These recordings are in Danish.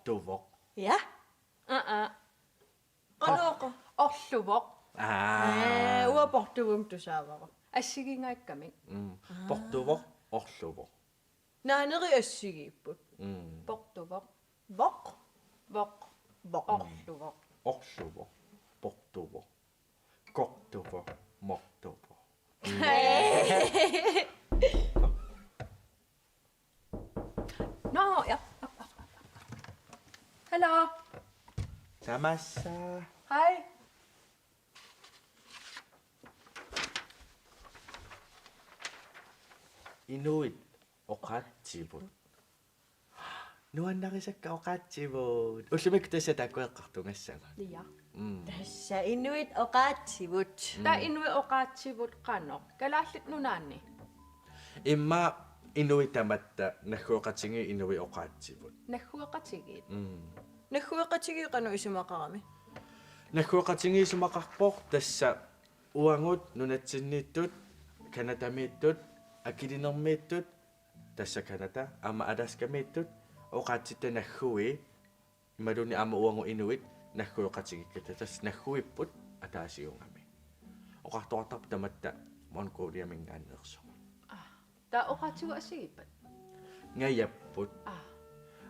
Portuvoq. Ja. Qanoqo. Orluvoq. Ua portuvum tusaavaro. Assigingaikkamik. Portuvoq, orluvoq. Naaneri assigiipput. Portuvoq. Voq. Voq. Voq. Orluvoq. Orluvoq, Portuvoq. Kortuvoq, mortuvoq. No, ja. Hello. Tamassa. Hej. Inuit oqaatsivut. Nuannarisakka oqaatsivut. Ullumek tassa takueqqartungassanga. Ja. Tassa inuit oqaatsivut. Ta inui oqaatsivut qanoq. Kalaallit nunaanni. Imma inuit tamatta nagguoqatingi inui oqaatsivut. Nagguaqatigit. Nagguaqatigi qanu isumaqarami. Nagguoqatingi sumaqarpoq tassa uangut nunatsinniittut kanatamiittut akilinermiittut tassa kanata ama adaskamiittut oqaatsitta naggui imaluni ama uangu inuit nagguoqatigikka tass nagguipput ataasiungami oqartoqartarp tamatta monkooliamingaanneerso Ta oqaatigu asigippat. ngayapput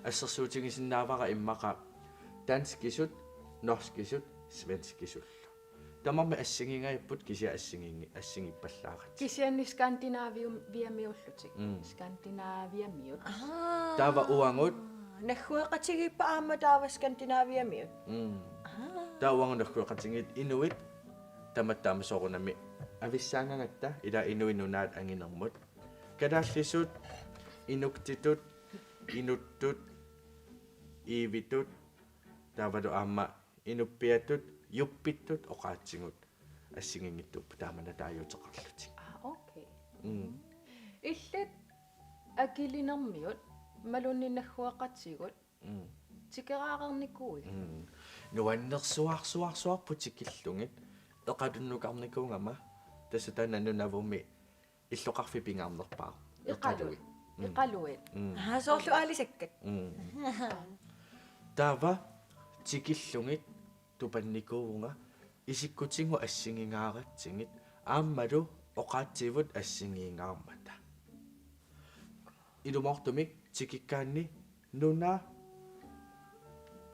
ассерсуутигисиннаавара иммаqa танскисут норскисут свенскисуллу тамарми ассигингаяппут кися ассигиппаллаарат Kisianni Skandinaavium viamiullutik. Skandinaaviamiut. таава уангут Nagguaqatigippa aama taava Skandinaaviamiut. таауангу нахкуэқатингит инуит таматтаама сорунами ависсаангагатта ила инуинунаат ангинермут калааллисут инуктитут инуттут иивитут таавалу аама инуппиатут юппиттут оqaатсигут ассигингиттуппу таамана таажутеқарлутик Okay. Illit akilinermiut malunni nagguaqatigut. Tikeraaqarnikui. нуаннерсуарсуарсуарпу тикиллугит эқалуннукарникуунгама тассатананнунавуми иллоқарфи пингаарнерпаа Iqaluit. Iqaluit. Soorlu aalisakkat. таава тикиллугит тупанникуунга исиккутингу ассигингааратсигит ааммалу оqaатсивут ассигингаармата илумортумик тикиккаанни нуна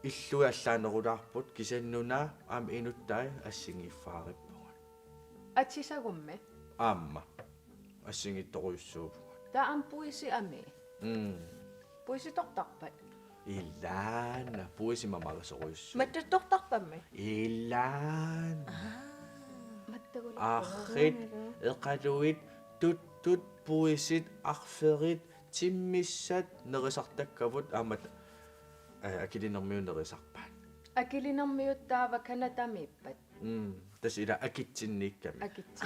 иллуи аллаанерулаарпут кисаннуна аама инуттаи ассигииффаариппугут Atsisagumme. аама ассигитторуйуссуупугут Ta ampuisi ami. Puisi tortarpat. илаана пуисимамарасоруйуссу Mattattortarpammi. илаана Mattagul. аррит эқалуит туттут пуисит арферит тиммиссат нерисартаккавут аамат акилинермиунерисарпаат Akilinermiut taava kanatamiippat. тас ила акитсинниикками Akitsi.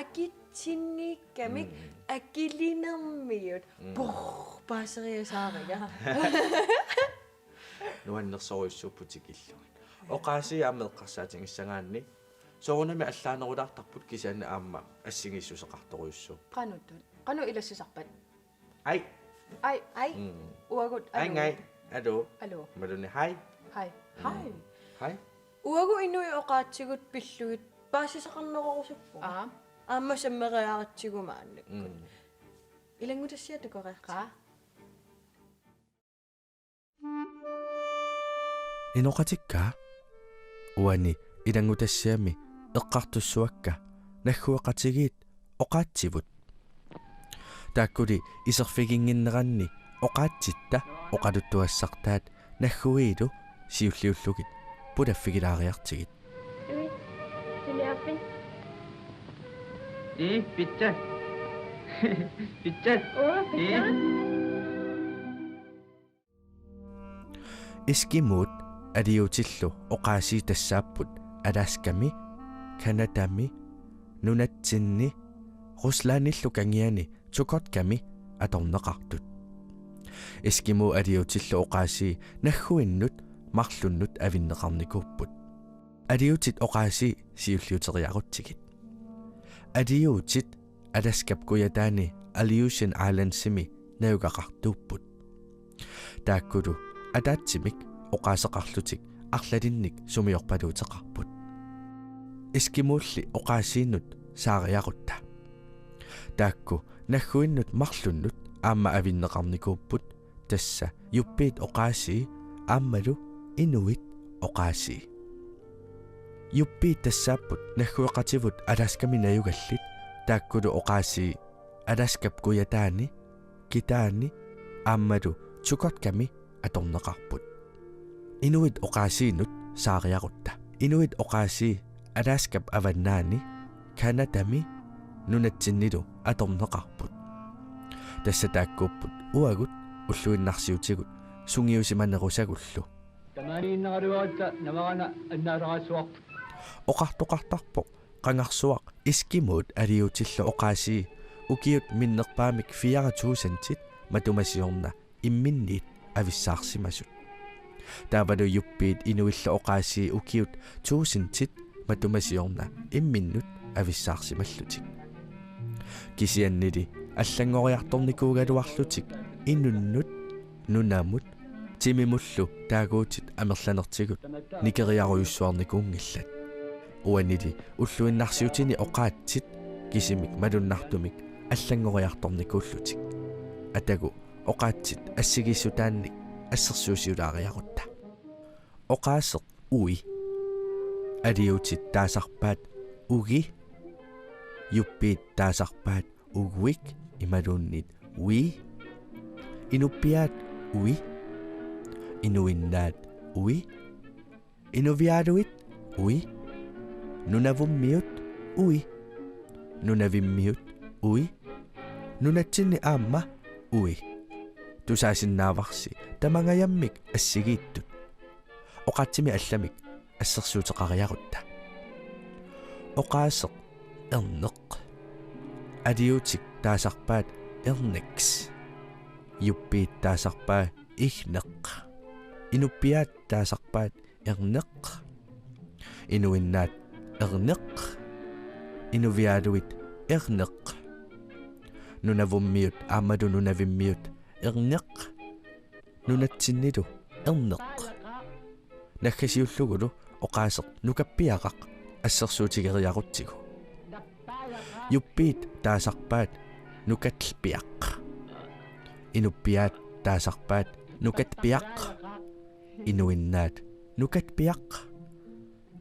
Akitsinniikkamik akilinermiut. Paaseriasaariga. нуаннерсоруйуссууппу тикиллугит оqaasi аамеэққарсаатингиссагаанни сорунами аллаанерулаартарпут кисаана аама ассигиссусеқарторуйуссуу Qanutun. Qanu ilassisarpat. ай Ai. Uagut. ангай алу Alo. малуни хай Hai. Hai. хай Uagu inui oqaatsigut pillugit paasisaqarnerorusuppu. Aamma sammeriaaritigumaannak. Ilangutassiatukoreerta. Qa. иноqatikka уани илангутассиами эққартуссуакка наггуэқатигиит оqaatsivut тааккули исерфигингиннеранни оqaatsitта оқалуттуассартаат наггуиилу сиуллиуллугит пулаффигилаариартигит Pizza. Pizza. искимуут алиутиллу оqaasi тассааппут алаасками канатами нунатсинни руслааниллу кангиани цукортками аторнеқартут искиму алиутиллу оqaasi наггуиннут марлуннут авиннеқарникууппут алиутит оqaasi сиуллиутериарутсигит алиутит аласкап куятаани алиушин аалансими наугақартууппут тааккулу атаатсимик оқаасеқарлутик арлалинник сумиорпалуутеқарпут искимуулли оқаасииннут саариақутта таакку наггуиннут марлуннут аама авиннеқарникууппут тасса юппиит оқаасии ааммалу инуит оқаасии юппиит тассааппут наггуеқативут аласками наюгаллит тааккулу оқаасии аласкап куятаани китаани ааммалу цукотками аторнеқарпут инуит оқаасииннут саариақутта инуит оқаасии аласкап аваннаани канатами нунатсиннилу аторнеқарпут тасса тааккууппут уагут уллуиннарсиутигут сунгиусиманерусагуллу таманииннераруаатта намарана аннаалерасуарпут оқартоқартарпоқ қангарсуақ искимуут алиутиллу оқаасии укиут миннерпаамик 4000-тит матумасиорна имминниит ависсаарсимасут таавалу юппиит инуилла оқаасии укиут 1000-тит матумасиорна имминнут ависсаарсималлутик кисианнили аллангориарторникуугалуарлутик иннуннут нунамут тимимуллу таагуутит амерланертигут никериаруйуссуарникуунгиллат уанили уллуиннарсиутини оқаатсит кисимик малуннартумик аллангориарторникууллутик атагу оқаатсит ассигиссутаанник ассерсуусиулаариарутта оқаасеқ уи алиутит таасарпаат уги юппиит таасарпаат угвик ималууннит уи инуппиаат уи инуиннаат уи инувиалуит уи нунавуммиут уи нунавиммиут уи нунатсинни аама уи тусаасиннааварси тамангаяммик ассигииттут оқатсими алламик ассерсуутеқариарутта оқаасеқ эрнеқ адиутик таасарпаат эрнекс юппиит таасарпаа игнеқ инуппиаат таасарпаат эрнеқ инуиннаат эрнеқ инувиалуит эрнеқ нунавуммиут аамалу нунавиммиут эрнеқ нунатсиннилу эрнеқ наггасиуллугулу оқаасеқ нукаппиақақ ассерсуутигериарутсигу юппиит таасарпаат нукатлпиақ инуппиаат таасарпаат нукатпиақ инуиннаат нукатпиақ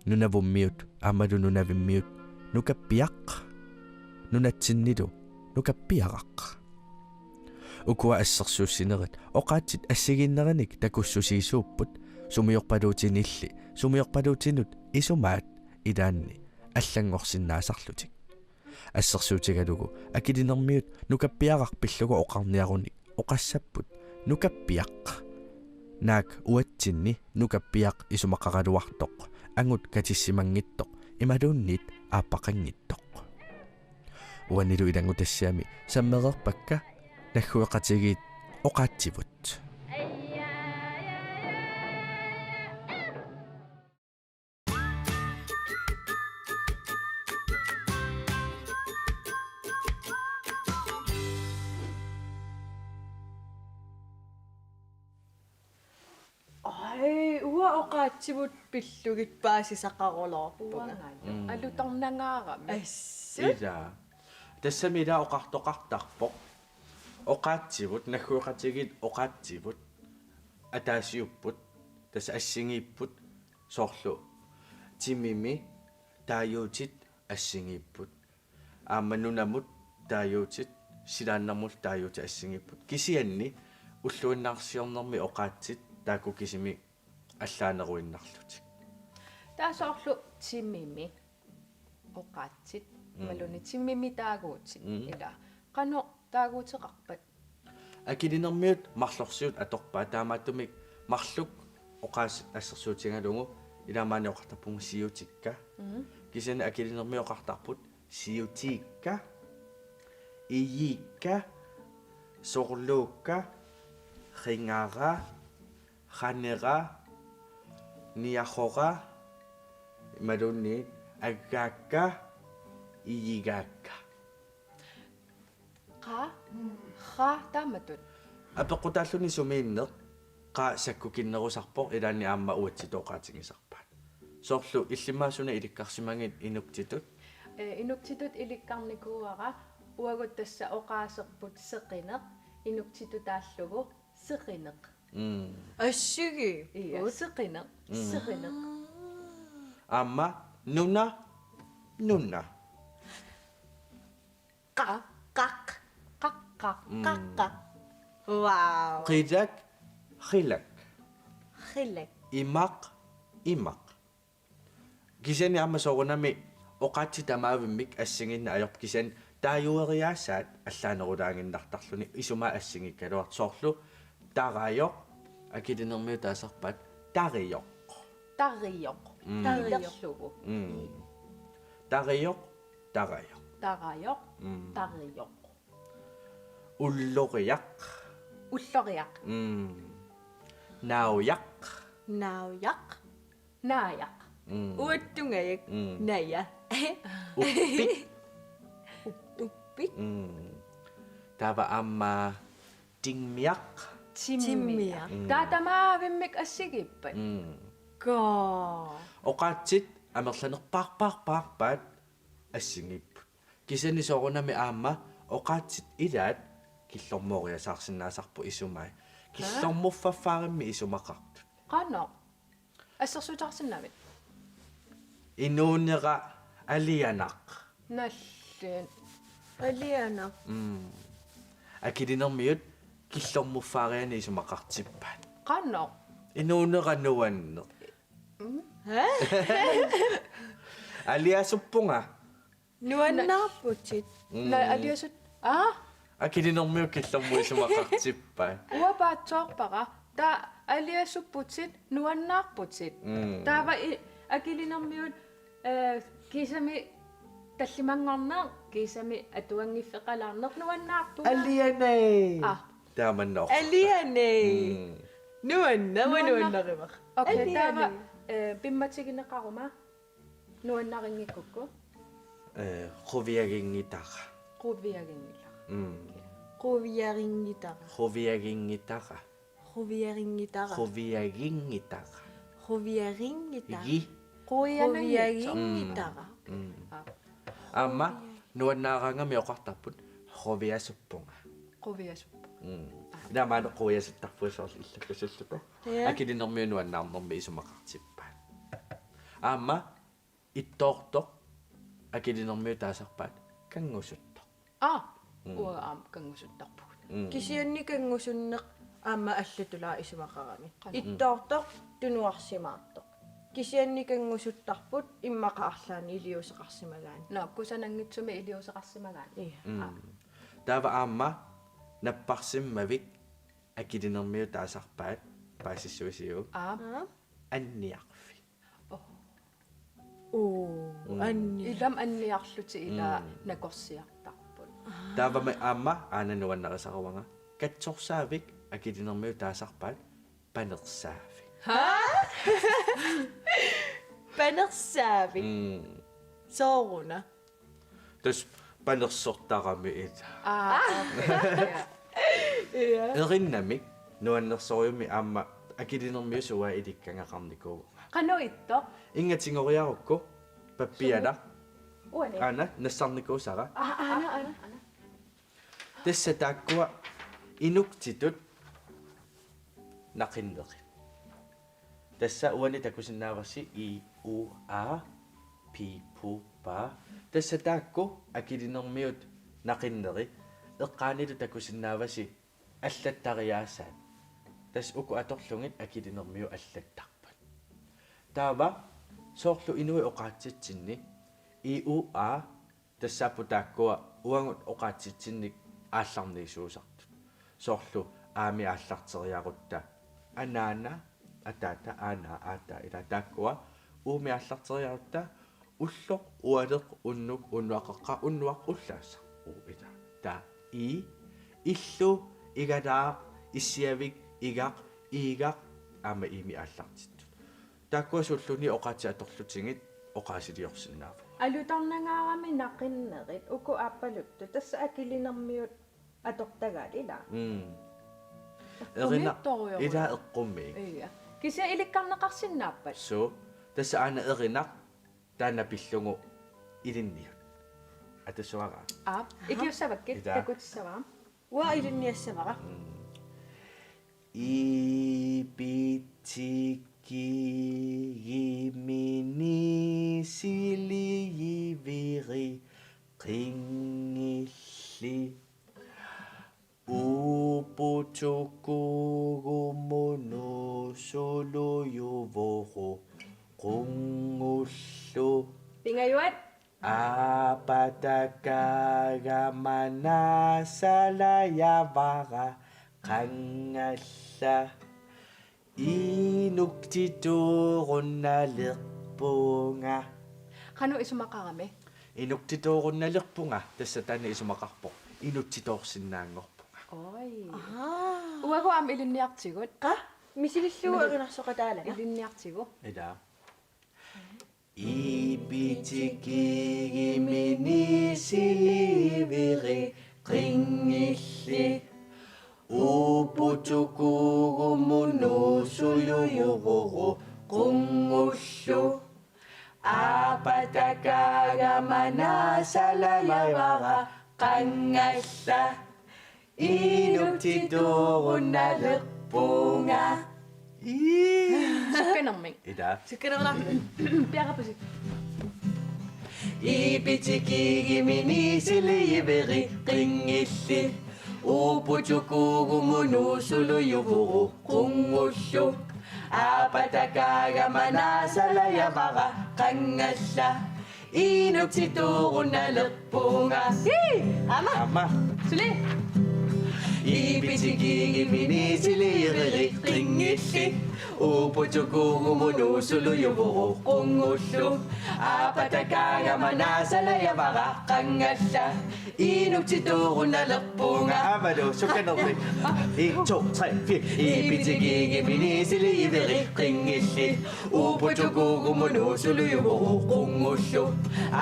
нунавуммиут аамалу нунавиммиут нукаппиақ нунатсиннилу нукаппиақақ укуа ассерсууссинерит оқаатсит ассигиннераник такуссусиисууппут сумиорпалуутинилли сумиорпалуутинут исумаат илаанни аллангорсиннаасарлутик ассерсуутигалугу акилинермиут нукаппиақарпиллугу оқарниаруник оқассаппут нукаппиақ наак уатсинни нукаппиақ исумақаралуартоқ ангут катиссимангиттоқ ималуунниит ааппақангиттоқ уанилу илангутассаами саммерерпакка наггуеқатигиит оқаатсивут ай уа оқаатсивут пиллугит паасисақарулоорпуга алуторнангаарами ассу ида тассамила оқартоқартарпоқ оқаатсивут наггуеқатигиит оқаатсивут атаасиуппут тасса ассигииппут соорлу тимими тааюутит ассигииппут ааманунамут тааюутит силааннэрмул тааюути ассигииппут кисианни уллуиннаарсиорнэрми оқаатсит тааку кисими аллаанеруиннарлутик таасоорлу тиммими оқаатсит малуни тиммими таагуутит ила қано таагуутеқарпат акилинермиут марлорсиут аторпаа таамааттумик марлук оқаас ассерсуутингалугу иламаани оқартарпугу сиутикка кисани акилинерми оқартарпут сиутикка иикка сорлуукка хингара ханера ниахора малунни аггаакка иигаакка ха тааматут апеқутааллуни сумииннеқ qa sakkukinnerusarpoq ilaani aamma uatsitooqaatingisarpaat soorlu illimaasuna ilikkarsimangit inuktitut Inuktitut ilikkarnikuara uagut tassa oqaaserput seqineq inuktitutaallugu seqineq. Assigi. Iya, seqineq. Seqineq. aamma nunna Qaq. Qaqqaq. Qaq. Wow. qilak khilak Khilak. imaq kisani aamma soorunami oqaatsi tamaavimmik assinginna ajorp kisan taayueriaasaat allaanerulaanginnartarluni isumaa assingikkaluart soorlu taraajoq akilinermiu taasarpaat tarijoq Tarioq. Tarioq. tarijoq tarajoq Tarajoq. Tarioq. ulloriaq Ulloriaq. naujaq Naujaq. Naajaq. Uattungajak. Naya. uppik Uppik. tava aamma tingmiaq Timmiaq. Taatamaavimik assigippat. Ka. oqaatsit amerlanerpaarpaarpaarpaat assingipпут kisani soorunami aamma oqaatsit ilaat killormooriasaarsinnaasarpu isumai killormuffaffaarimmi isumaqartut Qanoq. Assersutarsinnamit. inuunera alianaq Nallin. Aliana. akilinermiut killormuffaariani isumaqartippaat Qanoq. inuunera nuanneq aliasuppunga Nuannarputit. Na aliasut. akilinermiut killormu isumaqartippaat Uapaatsoorpara ta aliasupputit nuannaarputit. Taava akilinermiut kisami tallimangorneq kisami atuangiffeqalaarneq nuannaarpu. alianai taamannoor Aliane. Nuanna manuannarimaq. Okay, taava pimmatigineqaruma nuannaringikkukku quviagingitara quviagingilla. Quviaringitara. quviagingitara Quviaringitara. quviagingitara Quviaringitara. gi Quviaringitara. amma nuannaarangami oqartarput quviasuppunga Quviasuppu. Naman quviasuttarpuisoorl illakkusulluta Ja. akilinermiu nuannaarnermi isumaqartippaat aamma ittoortoq akilinermiu taasarpaat kangusuttoq Uaam kangusuttarput. Kisianni kangusunneq aamma allutulaa isumaqarami. Ittoortoq tunuarsimaartoq. Kisianni kangusuttarput immaqaarlaani iliuseqarsimagaani. No, kusanangitsumi iliuseqarsimagaan. taava aamma napparsimmavik akilinermiu taasarpaat paasissuisiu anniarfi Anni. Ilam anniarluti ila nakorsiartarput. taavama aamma aananuannarisaruanga katsorsaavik akilinermiu taasarpaat panersaafi Panersaavi. Sooruna. tus panersortarami ita Ja. erinamik nuannersoriumi aamma akilinermiu suwa ilikkangaqarnikuuga Qano itto? ingatingoriarukku pappiala Uani. ana nassarnikuusara Ana. tassa taakkua inuktitut naqinneqi tassa uani takusinnaavarsi I U A P Pu Pa tassa taakku akilinermiut naqinneqi eqqaanilu takusinnaavasi allattariaasaat tas uku atorlungit akilinermiu allattarpat taava soorlu inui oqaatsitsinni I U A тассааппу тааккуа уангут оқаатситсинник аалларниисуусартут соорлу аами ааллартериарутта анаана атаата аана аата ила тааккуа ууми ааллартериарутта уллоқ уалеқ уннук уннуақеққа уннуақ уллааса уу ила та И иллу игалаа иссиавик игақ иигақ аама ими ааллартиттут тааккуа суллуни оқаати аторлутингит оқаасилиорсиннаава Alutarnangаарami naqinnerit uku appaluttu tassa akilinermiut atortagalila. Erina Qummiittoruyoru. ila eqqummi. Iya. Kisia ilikkarneqarsinnaappat. So tassa ana erina taana pillungu ilinniut. Atussuara. Ikiussavakkit Ita. takutissavaam. Waa ilunniassavaqa. Ipitiki siliviri qingilli uputukugumunu suluyuvoru qungullu Pingayuat. apatakagamana salayavara qangalla inuktiturunnaliqpunga Kanu isumaqarami. inuktiturunnaliqpunga tassa taana isumaqarpo inuktitoorsinnaangorpunga Oi. Ah. Uagu am ilinniartigut. Qa? Misilillu erinarsoqataalana. Ilinniartigu. ida ipitiki siliviri qingilli uputukugumunu suluyuvoru qungullu apatakagamana salayavara qangalla inuktiturunnaliqpunga Sukkenarming. ida Sikkerana. Piaqapusik. ipitiki siliviri qingilli uputukugumunu suluyuvoru qungullu apatakagamana salayavara qangalla inuktiturunnaliqpunga ama Suli. ipitiki siliviri qingilli uputukugumunu suluyuvoru qungullu apatakagamana salayavara qangalla inuktiturunnaliqpunga amado sukkanerli 1 2 3 4 ipitiki siliviri qingilli uputukugumunu suluyuvoru qungullu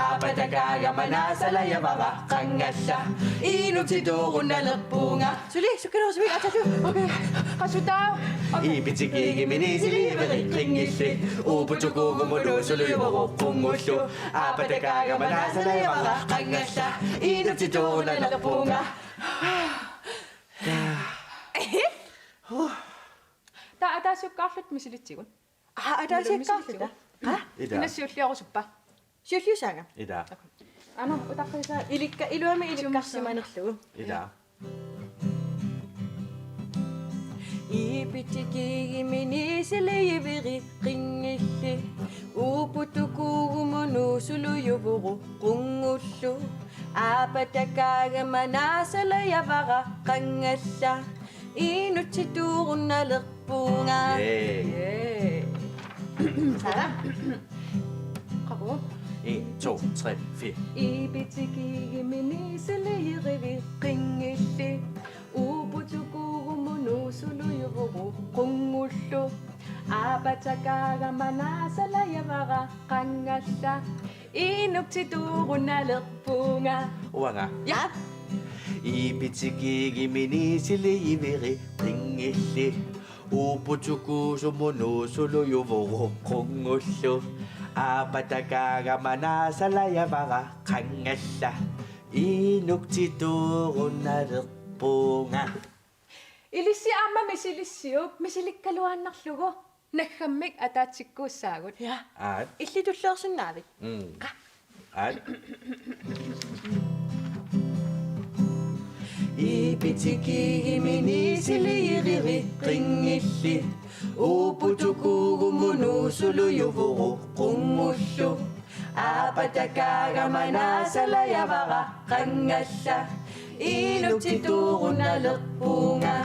apatakagamana salayavara qangalla inuktiturunnaliqpunga Suli, sikkerana sumi atatu. Okay. Kasutao. ipitiki siliviri qingilli uputukugumunu suluyuvoru qungullu apatakagamana salayavara qangalla inuktiturunnaliqpunga Ta ataasukkaarlut misilitsigun. Ataasiakkaarluta. Qa? ida Inassiulliorusuppa. Siulliusaanga. ida Ano utaqqisa Iluami ilikkarsimanerlugu. ida Ipitikigimini siliviri qingilli uputukugumunu suluyuvoru qungullu apatakagamana salayavara qangalla inutsiturunnaliqpunga. yeah Sara. qabu. 1 2 3 4 Ipitikigimini siliviri qingilli uputukugumunu suluyuvoru qungullu apatakagamana salayavara qangalla inuktiturunnaliqpunga. uanga Ja. ipitiki siliviri qingilli uputukugumunu suluyuvoru qungullu apatakagamana salayavara qangalla inuktiturunnaliqpunga Ilissi amma misilissiup misilikkaluaannarlugu naggammik ataatsikkuussaagut. Ja. aat Illitulleersinnaavit. aat ipitiki siliviri qingilli uputukugumunu suluyuvoru qungullu apatakagamana salayavara qangalla inuktiturunnaliqpunga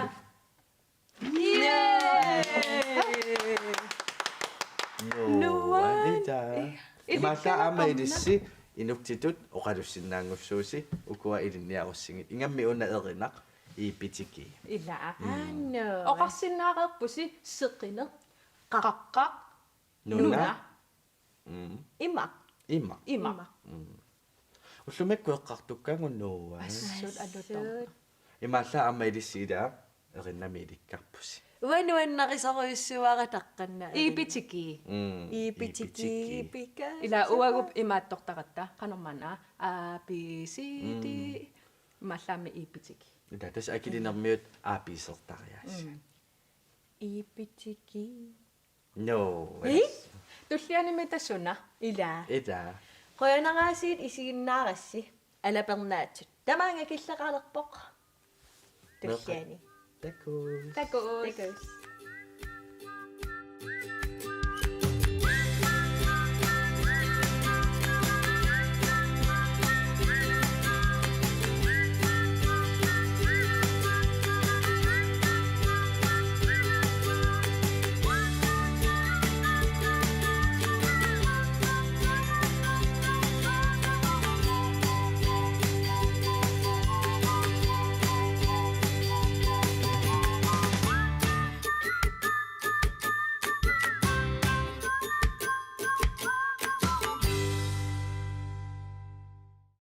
nuanita imalla ama ilissi inuktitut oqalussinnaangussuusi ukua ilinniarussingit ingammi una erinaq ipitiki Ilaa. Anno. Oqarsinnaareerpusi seqqineq qaqqaq nuna Imma. imma ima. ullumekku eqqartukkaangunnuuva Assut allutor. imalla ama ilissi ila erinamiilikkarpusi. Uanuannaqisaquyussuaqataqqanna. Ipitiki. Ipitiki pika. Ila uagup imaattortaqatta qanormana A B C D mallami ipitiki. Ida tas akilinarmiut aapiisertariaas. Ipitiki. No. Tullianimi tassuna. Ila. Ida. Qoyanaqaasiit isiginnaarassi alapernaatut. Tamaanga killaqalerpoq. Tulliani. Takus. Takos. Takus.